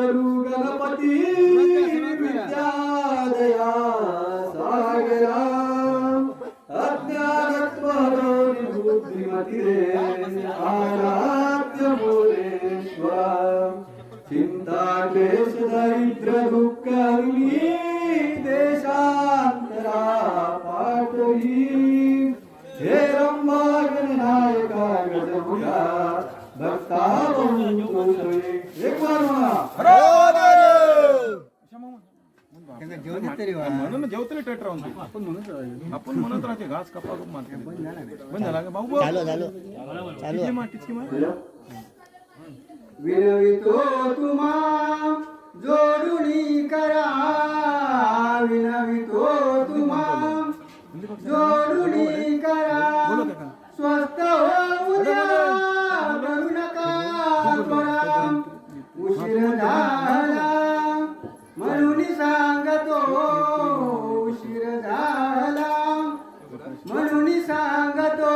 विष्णू गणपती विद्यादया सागरा अज्ञानत्वनिवृत्तिमतिरे आराध्य भुवनेश्वरा चिंता क्लेश दरिद्र दुःख देशांतरा पाठवी हे रंभा गणनायका गजमुखा भक्ता एक बार म्हणून जेवतले टेट राहून आपण म्हणत राहते घास कपा मारते बंद झाला का भाऊ विनवितो तुम्हा जोडुनी करा विनवितो तुम्हा जोडुनी करा स्वस्थ होऊ द्या बघू नका त्वरा उशीर झाला म्हणून सांगतो उशीर झाला म्हणून सांगतो